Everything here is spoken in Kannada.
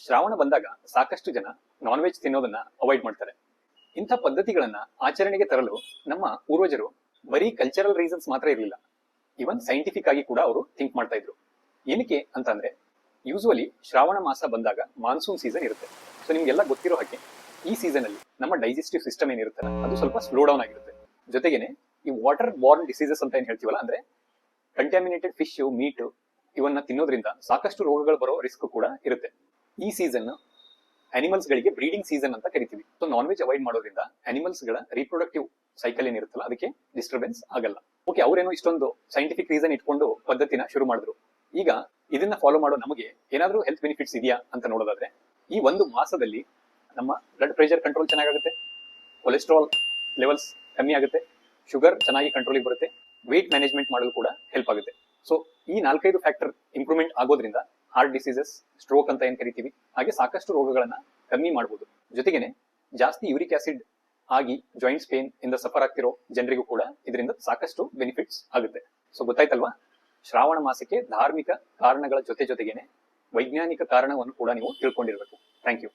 ಶ್ರಾವಣ ಬಂದಾಗ ಸಾಕಷ್ಟು ಜನ ನಾನ್ ವೆಜ್ ತಿನ್ನೋದನ್ನ ಅವಾಯ್ಡ್ ಮಾಡ್ತಾರೆ. ಇಂಥ ಪದ್ಧತಿಗಳನ್ನ ಆಚರಣೆಗೆ ತರಲು ನಮ್ಮ ಪೂರ್ವಜರು ಬರೀ ಕಲ್ಚರಲ್ ರೀಸನ್ಸ್ ಮಾತ್ರ ಇರಲಿಲ್ಲ, ಇವನ್ ಸೈಂಟಿಫಿಕ್ ಆಗಿ ಕೂಡ ಅವರು ಥಿಂಕ್ ಮಾಡ್ತಾ ಇದ್ರು. ಏನಕ್ಕೆ ಅಂತಂದ್ರೆ, ಯೂಶುವಲಿ ಶ್ರಾವಣ ಮಾಸ ಬಂದಾಗ ಮಾನ್ಸೂನ್ ಸೀಸನ್ ಇರುತ್ತೆ. ಸೊ ನಿಮ್ಗೆಲ್ಲ ಗೊತ್ತಿರೋ ಹಾಗೆ ಈ ಸೀಸನ್ ಅಲ್ಲಿ ನಮ್ಮ ಡೈಜೆಸ್ಟಿವ್ ಸಿಸ್ಟಮ್ ಏನಿರುತ್ತಲ್ಲ ಅದು ಸ್ವಲ್ಪ ಸ್ಲೋ ಡೌನ್ ಆಗಿರುತ್ತೆ. ಜೊತೆಗೇನೆ ಈ ವಾಟರ್ ಬಾರ್ನ್ ಡಿಸೀಸಸ್ ಅಂತ ಏನ್ ಹೇಳ್ತೀವಲ್ಲ, ಅಂದ್ರೆ ಕಂಟ್ಯಾಮಿನೇಟೆಡ್ ಫಿಶ್, ಮೀಟ್ ಇವನ್ನ ತಿನ್ನೋದ್ರಿಂದ ಸಾಕಷ್ಟು ರೋಗಗಳು ಬರೋ ರಿಸ್ಕ್ ಕೂಡ ಇರುತ್ತೆ. ಈ ಸೀಸನ್ ಅನಿಮಲ್ಸ್ ಗಳಿಗೆ ಬ್ರೀಡಿಂಗ್ ಸೀಸನ್ ಅಂತ ಕರಿತೀವಿ. ಸೊ ನಾನ್ ವೆಜ್ ಅವಾಯ್ಡ್ ಮಾಡೋದ್ರಿಂದ ಅನಿಮಲ್ಸ್ ಗಳ ರೀಪ್ರೊಡಕ್ಟಿವ್ ಸೈಕಲ್ ಏನಿರುತ್ತಲ್ಲ ಅದಕ್ಕೆ ಡಿಸ್ಟರ್ಬೆನ್ಸ್ ಆಗಲ್ಲ. ಓಕೆ, ಅವರೇನೋ ಇಷ್ಟೊಂದು ಸೈಂಟಿಫಿಕ್ ರೀಸನ್ ಇಟ್ಕೊಂಡು ಪದ್ಧತಿನ ಶುರು ಮಾಡಿದ್ರು. ಈಗ ಇದನ್ನ ಫಾಲೋ ಮಾಡೋ ನಮಗೆ ಏನಾದ್ರೂ ಹೆಲ್ತ್ ಬೆನಿಫಿಟ್ಸ್ ಇದೆಯಾ ಅಂತ ನೋಡೋದಾದ್ರೆ, ಈ ಒಂದು ಮಾಸದಲ್ಲಿ ನಮ್ಮ ಬ್ಲಡ್ ಪ್ರೆಷರ್ ಕಂಟ್ರೋಲ್ ಚೆನ್ನಾಗುತ್ತೆ, ಕೊಲೆಸ್ಟ್ರಾಲ್ ಲೆವೆಲ್ಸ್ ಕಮ್ಮಿ ಆಗುತ್ತೆ, ಶುಗರ್ ಚೆನ್ನಾಗಿ ಕಂಟ್ರೋಲಿಗೆ ಬರುತ್ತೆ, ವೇಟ್ ಮ್ಯಾನೇಜ್ಮೆಂಟ್ ಮಾಡಲು ಕೂಡ ಹೆಲ್ಪ್ ಆಗುತ್ತೆ. ಸೊ ಈ 4-5 ಫ್ಯಾಕ್ಟರ್ ಇಂಪ್ರೂವ್ಮೆಂಟ್ ಆಗೋದ್ರಿಂದ ಹಾರ್ಟ್ ಡಿಸೀಸಸ್, ಸ್ಟ್ರೋಕ್ ಅಂತ ಏನ್ ಕರಿತೀವಿ, ಹಾಗೆ ಸಾಕಷ್ಟು ರೋಗಗಳನ್ನ ಕಮ್ಮಿ ಮಾಡಬಹುದು. ಜೊತೆಗೇನೆ ಜಾಸ್ತಿ ಯೂರಿಕ್ ಆಸಿಡ್ ಆಗಿ ಜಾಯಿಂಟ್ಸ್ ಪೇನ್ ಇಂದ ಸಫರ್ ಆಗ್ತಿರೋ ಜನರಿಗೂ ಕೂಡ ಇದರಿಂದ ಸಾಕಷ್ಟು ಬೆನಿಫಿಟ್ಸ್ ಆಗುತ್ತೆ. ಸೊ ಗೊತ್ತಾಯ್ತಲ್ವಾ, ಶ್ರಾವಣ ಮಾಸಕ್ಕೆ ಧಾರ್ಮಿಕ ಕಾರಣಗಳ ಜೊತೆಗೇನೆ ವೈಜ್ಞಾನಿಕ ಕಾರಣವನ್ನು ಕೂಡ ನೀವು ತಿಳ್ಕೊಂಡಿರ್ಬೇಕು. Thank you.